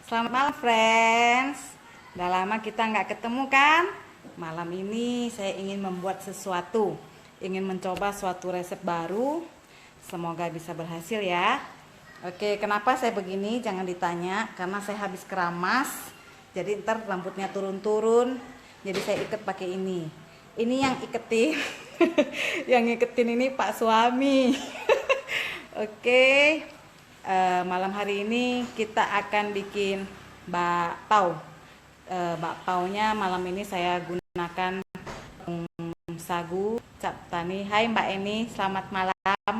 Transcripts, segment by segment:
Selamat malam friends. Udah lama kita nggak ketemu kan? Malam ini saya ingin membuat sesuatu, ingin mencoba suatu resep baru. Semoga bisa berhasil ya. Oke, kenapa saya begini? Jangan ditanya, karena saya habis keramas. Jadi ntar rambutnya turun-turun. Jadi saya ikat pakai ini. Ini yang iketin, yang iketin ini Pak suami. Oke. Malam hari ini kita akan bikin bakpao. Bakpaonya malam ini saya gunakan sagu cap tani. Hai Mbak Eni, selamat malam.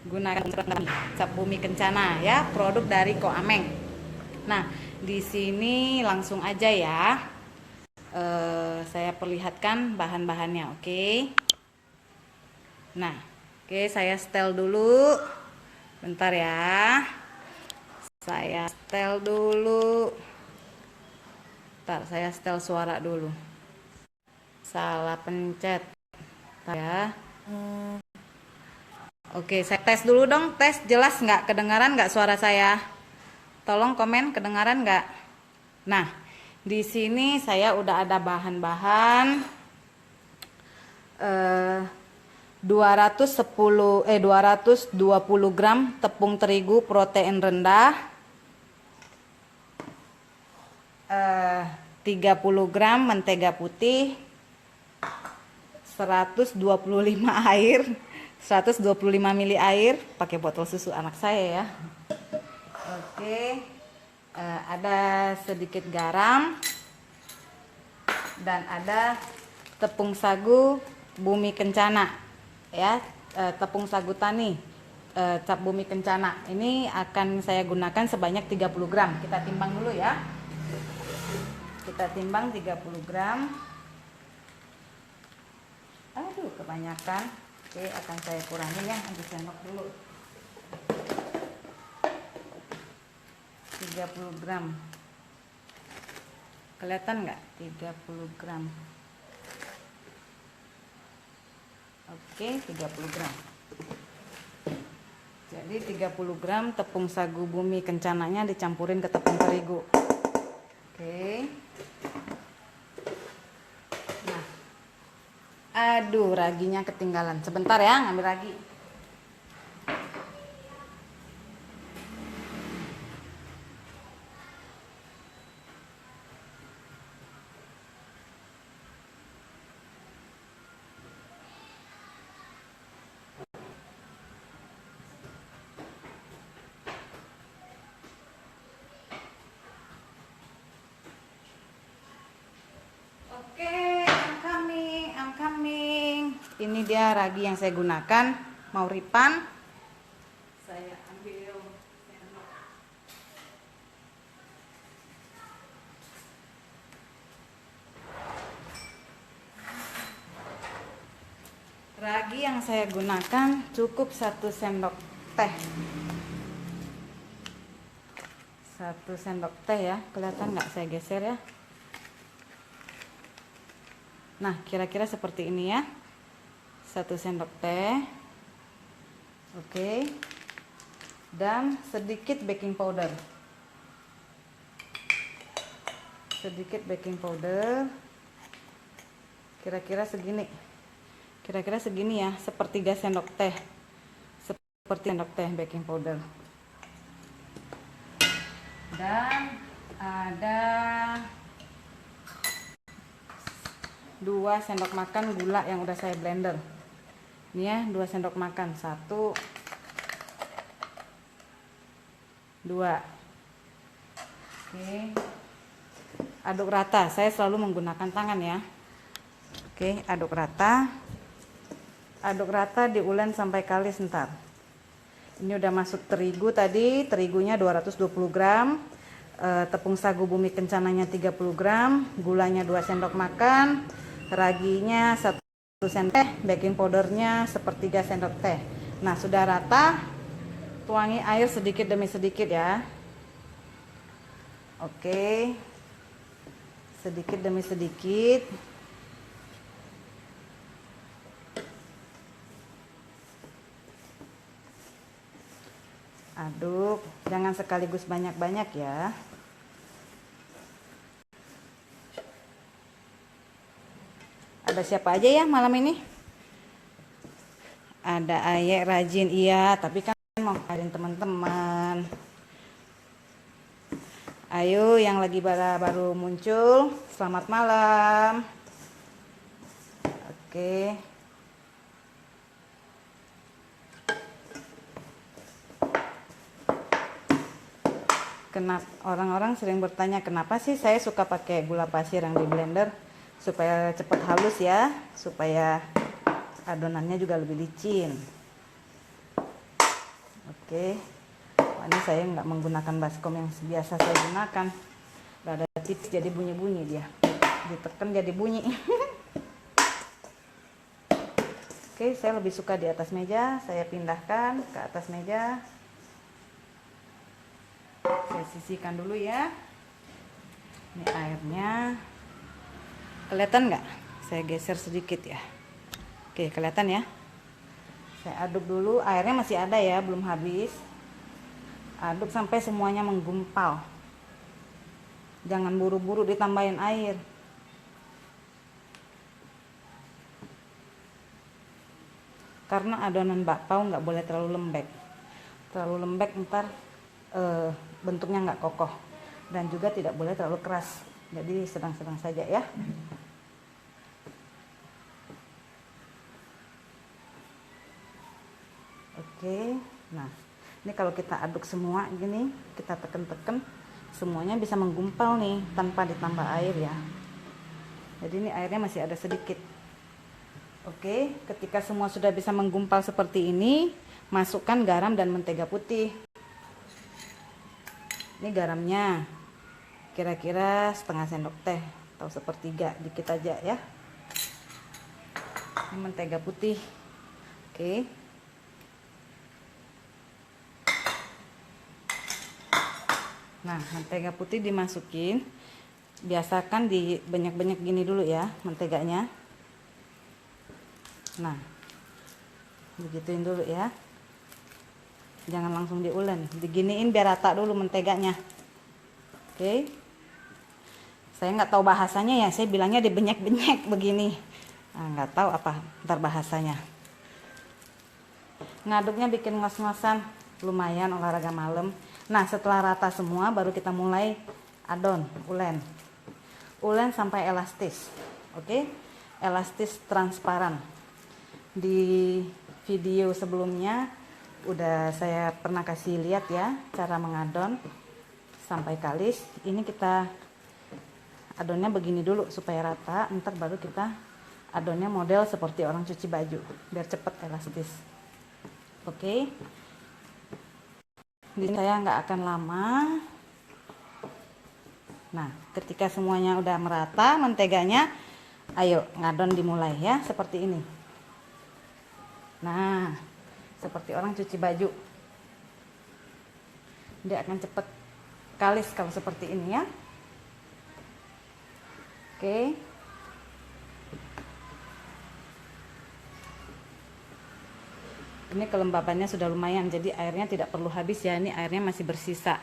Gunakan cap bumi kencana ya, produk dari Koameng. Nah, di sini langsung aja ya. Saya perlihatkan bahan-bahannya, oke? Nah, oke, saya setel dulu. Bentar ya. Saya setel dulu. Bentar, saya setel suara dulu. Salah pencet. Bentar ya. Oke, saya tes dulu dong. Tes jelas nggak? Kedengaran nggak suara saya? Tolong komen kedengaran nggak? Nah, di sini saya udah ada bahan-bahan. 220 gram tepung terigu protein rendah, 30 gram mentega putih, 125 air, 125 ml air, pakai botol susu anak saya ya. Oke, ada sedikit garam dan ada tepung sagu bumi kencana ya, tepung sagu tani cap bumi kencana. Ini akan saya gunakan sebanyak 30 gram. Kita timbang dulu ya. Kita timbang 30 gram. Aduh, kebanyakan. Oke, akan saya kurangi ya, ambil sendok dulu. 30 gram. Kelihatan nggak? 30 gram. Oke, 30 gram. Jadi 30 gram tepung sagu bumi kencananya dicampurin ke tepung terigu. Oke. Nah. Aduh, raginya ketinggalan. Sebentar ya, ngambil ragi. Oke, I'm coming. Ini dia ragi yang saya gunakan. Mau ripan? Saya ambil sendok. Ragi yang saya gunakan cukup 1 sendok teh. 1 sendok teh ya. Kelihatan nggak saya geser ya? Nah, kira-kira seperti ini ya. 1 sendok teh. Oke. Dan sedikit baking powder. Sedikit baking powder. Kira-kira segini. Kira-kira segini ya, sepertiga sendok teh. Seperti sendok teh baking powder. Dan ada 2 sendok makan gula yang udah saya blender. Ini ya, 2 sendok makan. 1 2. Oke. Aduk rata. Saya selalu menggunakan tangan ya. Oke, aduk rata. Aduk rata, diulen sampai kalis ntar. Ini udah masuk terigu tadi. Terigunya 220 gram. Tepung sagu bumi kencananya 30 gram. Gulanya 2 sendok makan. Raginya 1 sendok teh, baking powdernya sepertiga sendok teh. Nah, sudah rata, tuangi air sedikit demi sedikit ya. Oke, sedikit demi sedikit. Aduk, jangan sekaligus banyak-banyak ya. Ada siapa aja ya malam ini? Ada Ayek rajin, iya, tapi kan mau ngajarin teman-teman. Ayo yang lagi baru muncul, selamat malam. Oke. Kenapa orang-orang sering bertanya kenapa sih saya suka pakai gula pasir yang di blender, supaya cepat halus ya, supaya adonannya juga lebih licin. Oke. Wah, ini saya nggak menggunakan baskom yang biasa saya gunakan. Rada tipis jadi bunyi-bunyi dia. Ditekan jadi bunyi. Oke, saya lebih suka di atas meja. Saya pindahkan ke atas meja. Saya sisihkan dulu ya. Ini airnya. Kelihatan nggak? Saya geser sedikit ya. Oke, kelihatan ya. Saya aduk dulu. Airnya masih ada ya, belum habis. Aduk sampai semuanya menggumpal. Jangan buru-buru ditambahin air. Karena adonan bakpao nggak boleh terlalu lembek. Terlalu lembek ntar bentuknya nggak kokoh. Dan juga tidak boleh terlalu keras. Jadi sedang-sedang saja ya. Oke, nah ini kalau kita aduk semua gini, kita tekan-tekan, semuanya bisa menggumpal nih tanpa ditambah air ya. Jadi ini airnya masih ada sedikit. Oke, ketika semua sudah bisa menggumpal seperti ini, masukkan garam dan mentega putih. Ini garamnya kira-kira setengah sendok teh atau sepertiga, dikit aja ya. Ini mentega putih. Oke. Nah, mentega putih dimasukin. Biasakan di banyak-banyak gini dulu ya menteganya. Nah, begituin dulu ya. Jangan langsung diulen, diginiin biar rata dulu menteganya. Oke. Saya nggak tahu bahasanya ya, saya bilangnya dibenyek-benyek begini. Nah, nggak tahu apa ntar bahasanya. Ngaduknya bikin ngos-ngosan, lumayan olahraga malam. Nah, setelah rata semua baru kita mulai adon, ulen. Ulen sampai elastis. Oke? Elastis transparan. Di video sebelumnya udah saya pernah kasih lihat ya cara mengadon sampai kalis. Ini kita adonnya begini dulu supaya rata, ntar baru kita adonnya model seperti orang cuci baju biar cepet elastis. Oke? Di sini saya nggak akan lama. Nah, ketika semuanya udah merata menteganya, ayo ngadon dimulai ya, seperti ini. Nah, seperti orang cuci baju. Dia akan cepet kalis kalau seperti ini ya. Oke. Ini kelembabannya sudah lumayan, jadi airnya tidak perlu habis ya. Ini airnya masih bersisa.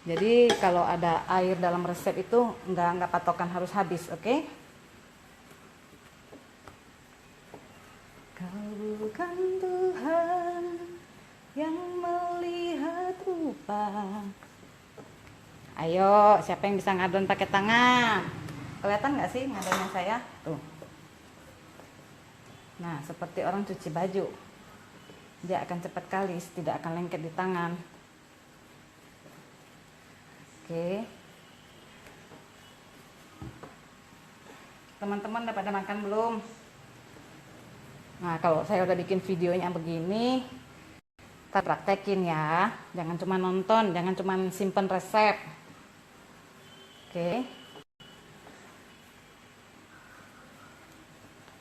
Jadi kalau ada air dalam resep itu nggak patokan harus habis, oke? Kau bukan Tuhan yang melihat rupa. Ayo, siapa yang bisa ngadon pakai tangan? Kelihatan nggak sih ngadonnya saya? Tuh. Nah, seperti orang cuci baju. Dia akan cepat kalis, tidak akan lengket di tangan. Oke. Teman-teman udah pada makan belum? Nah, kalau saya udah bikin videonya begini, kita praktekin ya. Jangan cuma nonton, jangan cuma simpen resep. Oke.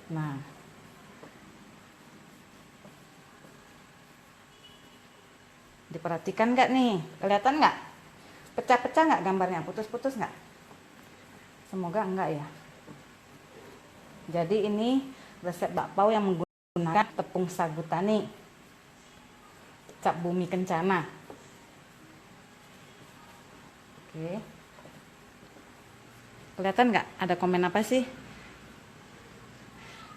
Nah, diperhatikan nggak nih? Kelihatan nggak? Pecah-pecah nggak gambarnya? Putus-putus nggak? Semoga enggak ya. Jadi ini resep bakpao yang menggunakan tepung sagu tani. Cap Bumi Kencana. Oke. Kelihatan nggak? Ada komen apa sih?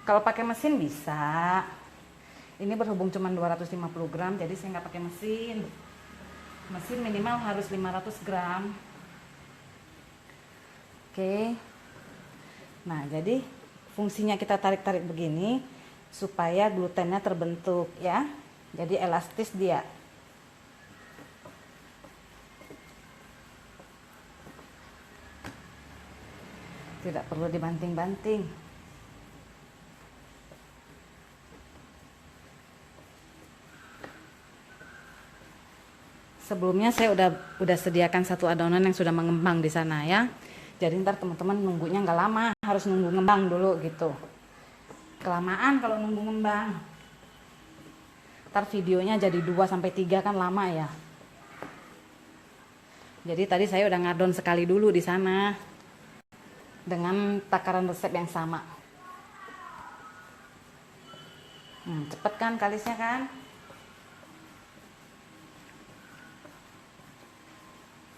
Kalau pakai mesin bisa. Ini berhubung cuma 250 gram, jadi saya nggak pakai mesin. Mesin minimal harus 500 gram. Oke. Nah, jadi fungsinya kita tarik-tarik begini supaya glutennya terbentuk ya. Jadi elastis dia. Tidak perlu dibanting-banting. Sebelumnya saya udah sediakan satu adonan yang sudah mengembang di sana ya. Jadi ntar teman-teman nunggunya nggak lama, harus nunggu ngembang dulu gitu. Kelamaan kalau nunggu ngembang. Ntar videonya jadi 2-3 kan lama ya. Jadi tadi saya udah ngadon sekali dulu di sana dengan takaran resep yang sama. Cepet kan kalisnya kan?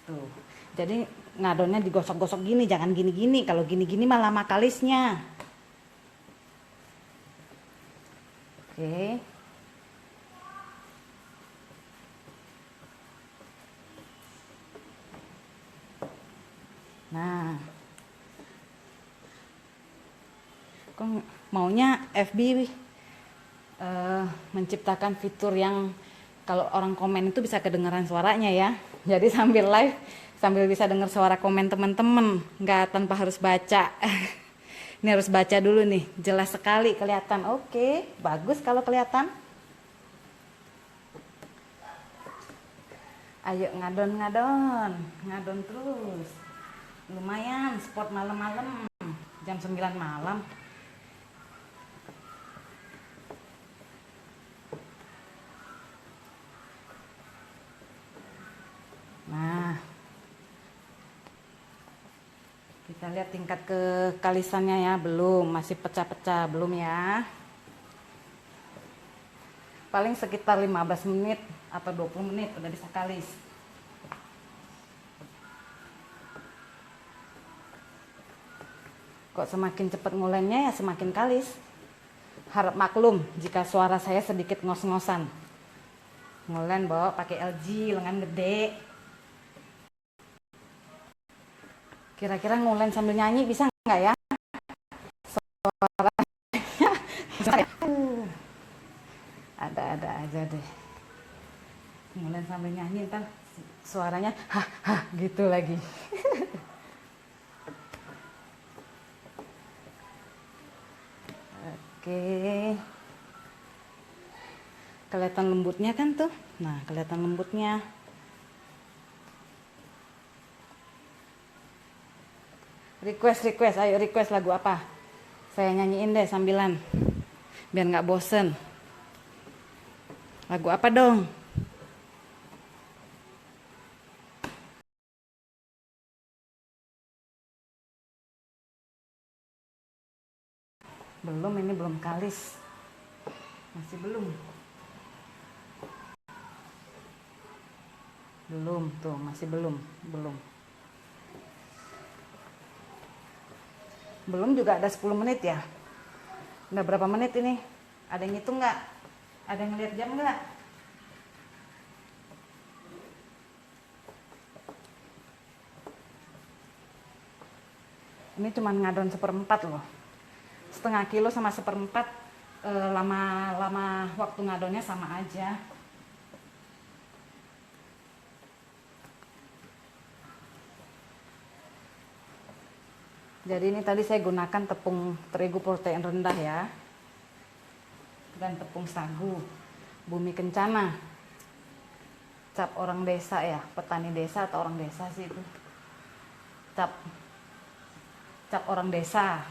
Tuh. Jadi ngadonnya digosok-gosok gini, jangan gini-gini. Kalau gini-gini malah lama kalisnya. Oke. Nah. Kok maunya FB menciptakan fitur yang kalau orang komen itu bisa kedengaran suaranya ya. Jadi sambil live, sambil bisa dengar suara komen teman-teman, nggak tanpa harus baca. Ini harus baca dulu nih, jelas sekali kelihatan. Oke, bagus kalau kelihatan. Ayo ngadon terus. Lumayan, sport malam-malam, jam 9 malam. Nah, kita lihat tingkat kekalisannya ya, belum, masih pecah-pecah, belum ya. Paling sekitar 15 menit atau 20 menit udah bisa kalis. Kok semakin cepat ngulennya ya semakin kalis. Harap maklum jika suara saya sedikit ngos-ngosan. Ngulen bawa pakai LG lengan gede. Kira-kira ngulen sambil nyanyi bisa nggak ya? Suaranya ada aja deh. Ngulen sambil nyanyi ntar suaranya hah gitu lagi. Oke. Kelihatan lembutnya kan tuh? Nah, kelihatan lembutnya. Request, ayo request lagu apa? Saya nyanyiin deh sambilan, biar nggak bosen. Lagu apa dong? Belum, ini belum kalis. Masih belum. Belum, tuh masih belum. Belum juga ada 10 menit ya. Udah berapa menit ini? Ada yang ngitung nggak? Ada yang ngeliat jam nggak? Ini cuma ngadon 1/4 loh. Setengah kilo sama 1/4 lama waktu ngadonnya sama aja. Jadi ini tadi saya gunakan tepung terigu protein rendah ya, dan tepung sagu Bumi Kencana, cap orang desa ya, petani desa atau orang desa sih itu, cap orang desa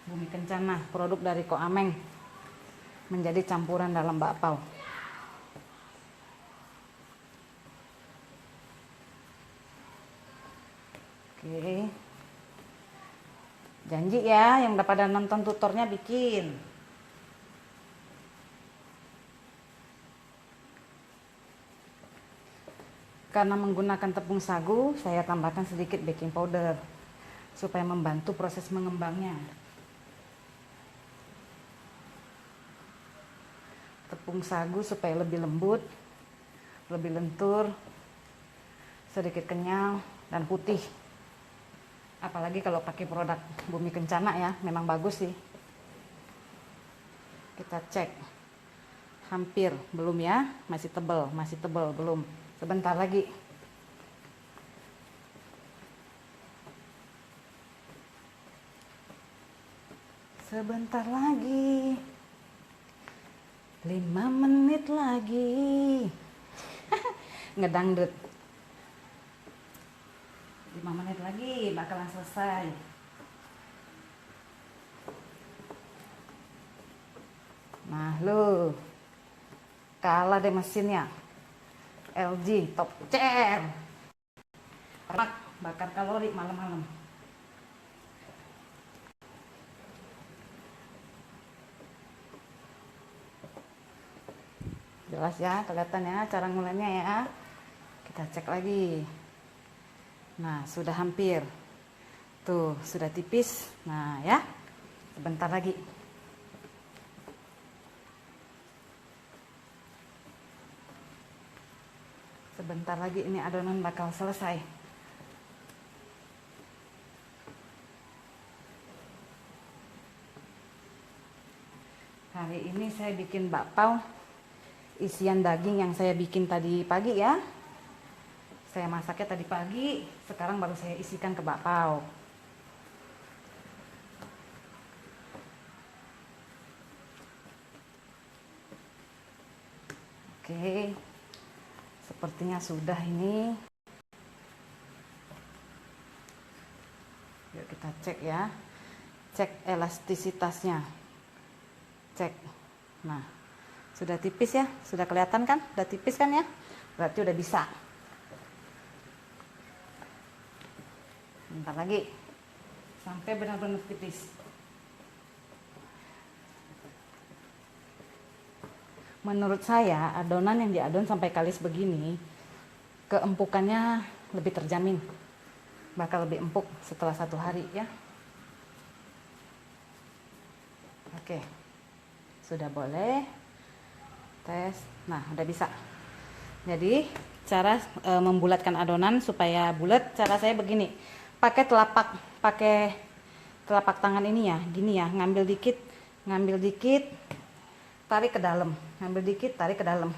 Bumi Kencana, produk dari Koameng, menjadi campuran dalam bakpao. Oke. Janji ya, yang udah pada nonton tutornya bikin. Karena menggunakan tepung sagu, saya tambahkan sedikit baking powder supaya membantu proses mengembangnya. Tepung sagu supaya lebih lembut, lebih lentur, sedikit kenyal dan putih. Apalagi kalau pakai produk Bumi Kencana ya, memang bagus sih. Kita cek. Hampir, belum ya, masih tebal, belum. Sebentar lagi. Sebentar lagi. 5 menit lagi. Ngedangdut. 5 menit lagi bakalan selesai. Nah, lu kalah deh mesinnya. LG top chair. Bakar kalori malam-malam. Jelas ya, kelihatan ya cara ngulainya ya. Kita cek lagi. Nah, sudah hampir. Tuh, sudah tipis. Nah, ya. Sebentar lagi. Sebentar lagi ini adonan bakal selesai. Hari ini saya bikin bakpao isian daging yang saya bikin tadi pagi ya. Saya masaknya tadi pagi, sekarang baru saya isikan ke bakpao. Oke, sepertinya sudah ini. Yuk kita cek ya, cek elastisitasnya, cek. Nah, sudah tipis ya, sudah kelihatan kan, udah tipis kan ya, berarti udah bisa. Bentar lagi sampai benar-benar tipis. Menurut saya adonan yang diadon sampai kalis begini keempukannya lebih terjamin, bakal lebih empuk setelah 1 hari ya. Oke, sudah boleh tes. Nah, udah bisa. Jadi cara membulatkan adonan supaya bulat, cara saya begini, pakai telapak tangan ini ya, gini ya, ngambil dikit, tarik ke dalam, ngambil dikit, tarik ke dalam,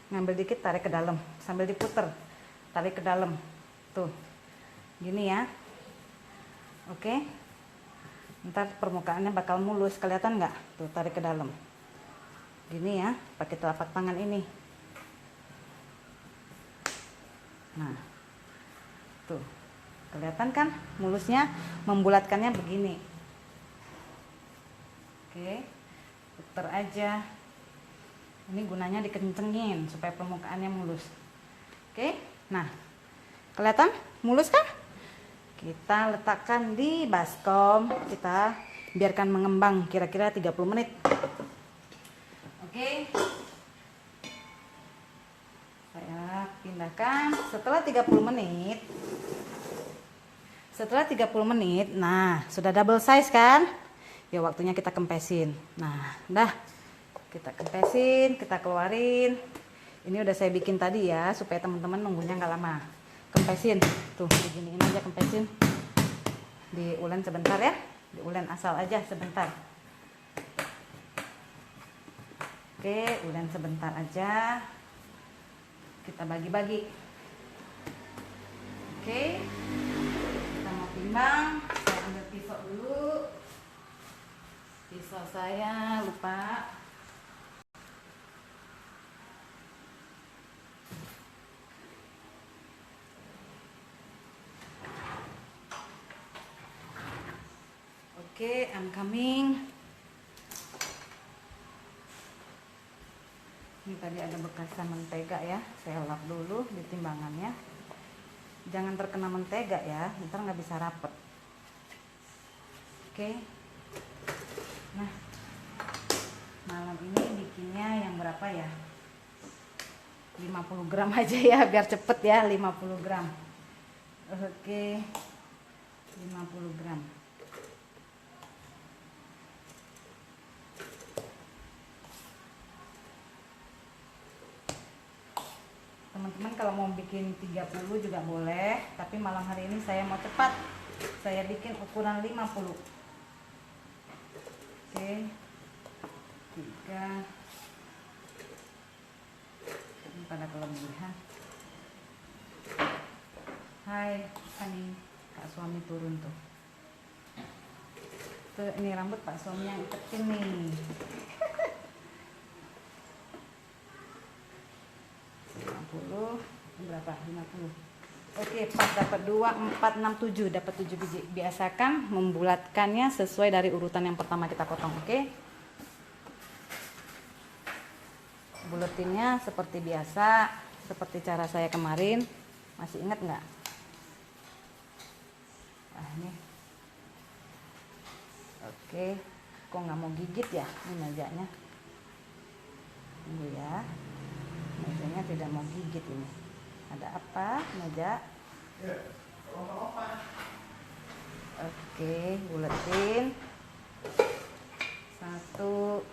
ngambil dikit, tarik ke dalam, sambil diputer, tarik ke dalam, tuh, gini ya. Oke, ntar permukaannya bakal mulus, kelihatan nggak? Tuh, tarik ke dalam, gini ya, pakai telapak tangan ini. Nah, tuh, kelihatan kan mulusnya, membulatkannya begini. Oke, puter aja. Ini gunanya dikencengin supaya permukaannya mulus. Oke, nah, kelihatan mulus kan? Kita letakkan di baskom, kita biarkan mengembang kira-kira 30 menit. Oke, saya pindahkan setelah 30 menit. Setelah 30 menit, nah sudah double size kan? Ya waktunya kita kempesin. Nah, dah kita kempesin, kita keluarin. Ini udah saya bikin tadi ya, supaya teman-teman nunggunya nggak lama. Kempesin, tuh beginiin aja, kempesin. Diulen sebentar ya, diulen asal aja sebentar. Oke, ulen sebentar aja. Kita bagi-bagi. Oke, kita mau timbang. Saya ambil pisau dulu. Pisau saya lupa. Oke, I'm coming. Ini tadi ada bekasan mentega ya, saya lap dulu di timbangannya. Jangan terkena mentega ya, ntar nggak bisa rapet. Oke. Nah, malam ini bikinnya yang berapa ya? 50 gram aja ya, biar cepet ya. 50 gram. Oke, 50 gram. Teman-teman kalau mau bikin 30 juga boleh, tapi malam hari ini saya mau cepat. Saya bikin ukuran 50. Oke. 3. Ini pada kelebihan. Hai, Ani. Kak suami turun tuh. Tuh, ini rambut Pak suami yang iketin nih. 50 berapa? 50. Oke, 4 dapat 2, 4, 6, 7 dapat 7 biji. Biasakan membulatkannya sesuai dari urutan yang pertama kita potong, oke? Buletinnya seperti biasa, seperti cara saya kemarin. Masih ingat nggak? Nah, ini. Oke, kok nggak mau gigit ya ini mejanya? Tunggu ya. Mejanya tidak mau gigit ini. Ada apa meja? Oke, buletin. 1.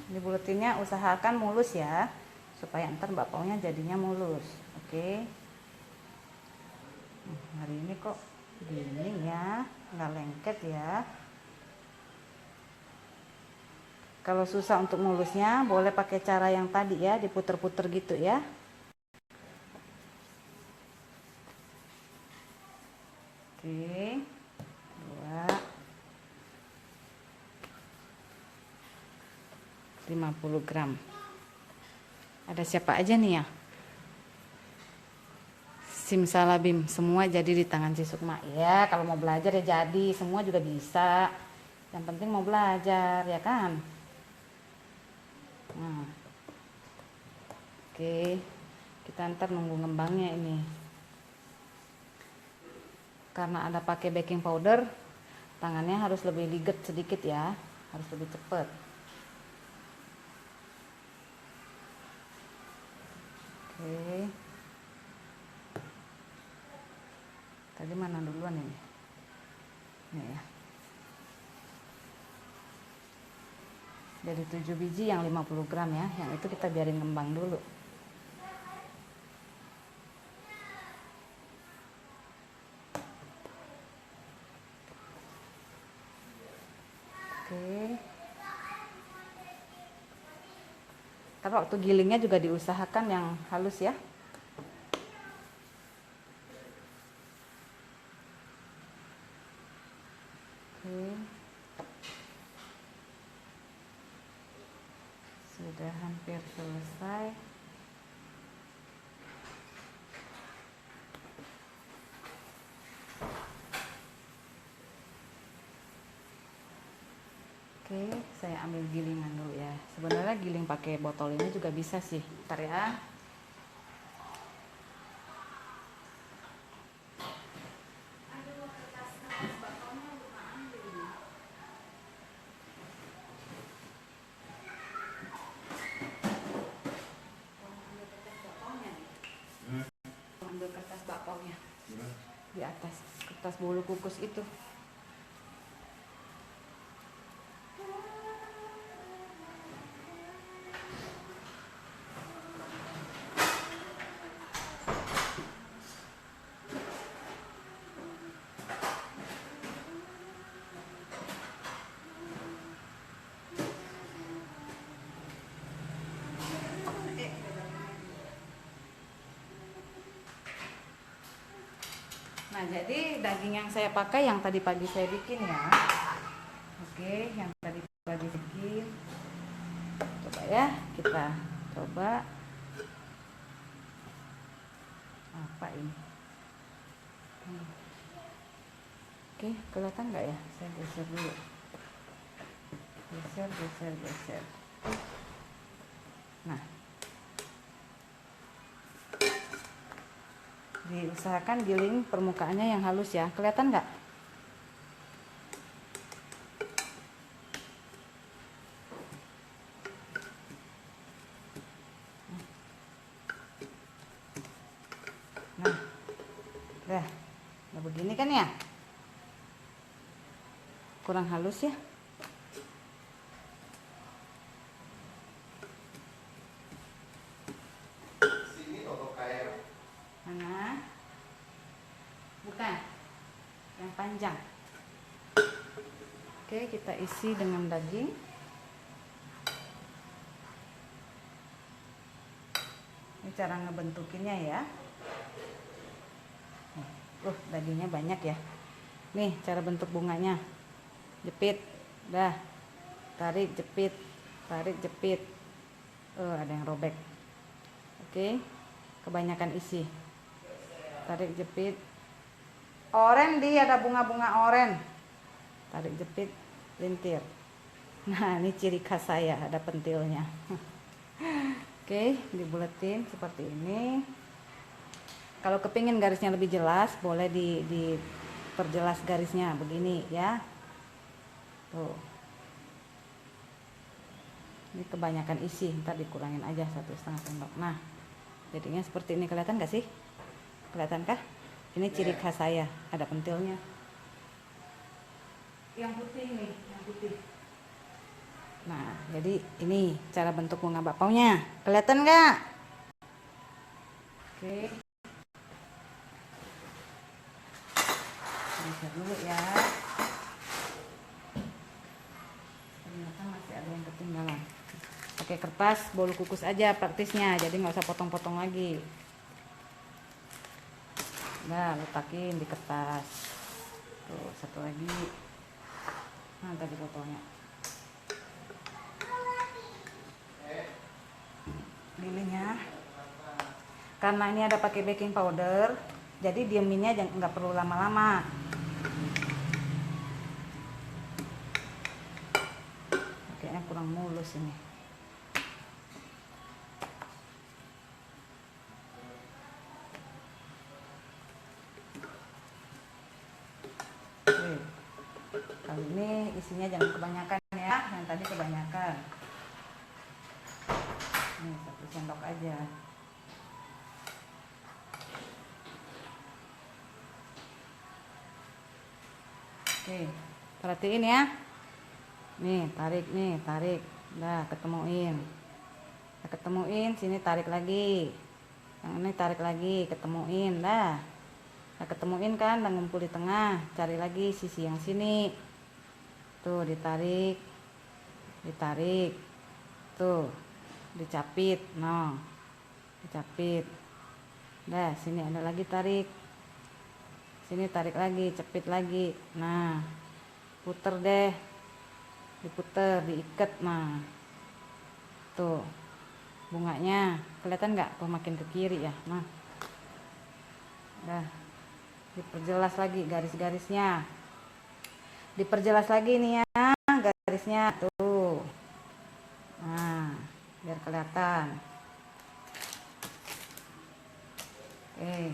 Dibuletinnya usahakan mulus ya, supaya ntar bakpaunya jadinya mulus. Oke. Hari ini kok gini ya, nggak lengket ya. Kalau susah untuk mulusnya, boleh pakai cara yang tadi ya, diputer-puter gitu ya. Oke, 2, 50 gram. Ada siapa aja nih ya? Simsalabim, semua jadi di tangan si Sukma. Ya, kalau mau belajar ya jadi, semua juga bisa. Yang penting mau belajar, ya kan? Nah. Oke, kita ntar nunggu ngembangnya ini. Karena ada pakai baking powder, tangannya harus lebih liget sedikit ya, harus lebih cepet. Oke. Tadi mana duluan ini? Ini ya. Dari 7 biji yang 50 gram ya, yang itu kita biarin ngembang dulu. Oke. Tapi waktu gilingnya juga diusahakan yang halus ya. Oke. Sudah hampir selesai. Oke, saya ambil gilingan dulu ya. Sebenarnya giling pakai botol ini juga bisa sih. Ntar ya. Ambil kertas bakpaunya di atas kertas bolu kukus itu. Nah, jadi daging yang saya pakai yang tadi pagi saya bikin ya. Oke, yang tadi pagi bikin. Coba ya, kita coba. Apa ini? Oke, kelihatan nggak ya? Saya geser dulu. Geser. Nah. Diusahakan giling permukaannya yang halus ya. Kelihatan nggak? Nah, udah begini kan ya? Kurang halus ya? Mana? Bukan, yang panjang. Oke, kita isi dengan daging. Ini cara ngebentukinnya ya. Dagingnya banyak ya. Nih cara bentuk bunganya. Jepit, dah. Tarik, jepit, tarik, jepit. Ada yang robek. Oke, kebanyakan isi. Tarik, jepit. Oren ada bunga-bunga oren. Tarik, jepit, lintir. Nah, ini ciri khas saya, ada pentilnya. Oke, dibuletin seperti ini. Kalau kepingin garisnya lebih jelas, boleh diperjelas garisnya begini ya. Tuh. Ini kebanyakan isi, ntar dikurangin aja 1,5 sendok. Nah, jadinya seperti ini. Kelihatan gak sih? Kelihatan kah? Ini ciri khas saya, ada pentilnya. Yang putih nih, yang putih. Nah, jadi ini cara bentuk bunga bakpaunya. Kelihatan nggak? Oke. Geser dulu ya. Ternyata masih ada yang ketinggalan. Pakai kertas bolu kukus aja praktisnya, jadi nggak usah potong-potong lagi. Nah, letakin di kertas. Tuh, satu lagi. Nah, tadi fotonya. Lilihnya. Karena ini ada pakai baking powder, jadi dieminnya nggak perlu lama-lama. Kayaknya kurang mulus ini. Kali ini isinya jangan kebanyakan ya, yang tadi kebanyakan. Nih 1 sendok aja. Oke, perhatiin ya. Nih tarik. Udah ketemuin. Nah, ketemuin, sini tarik lagi. Yang ini tarik lagi, ketemuin. Dah ketemuin kan, dan ngumpul di tengah. Cari lagi sisi yang sini. Tuh, ditarik. Tuh, dicapit. No, dicapit. Dah, sini ada lagi tarik. Sini tarik lagi, cepit lagi. Nah, puter deh. Diputer, diikat. Nah, tuh bunganya kelihatan nggak? Makin ke kiri ya. Nah, dah diperjelas lagi garis-garisnya. Diperjelas lagi nih ya garisnya tuh. Nah, biar kelihatan. Oke.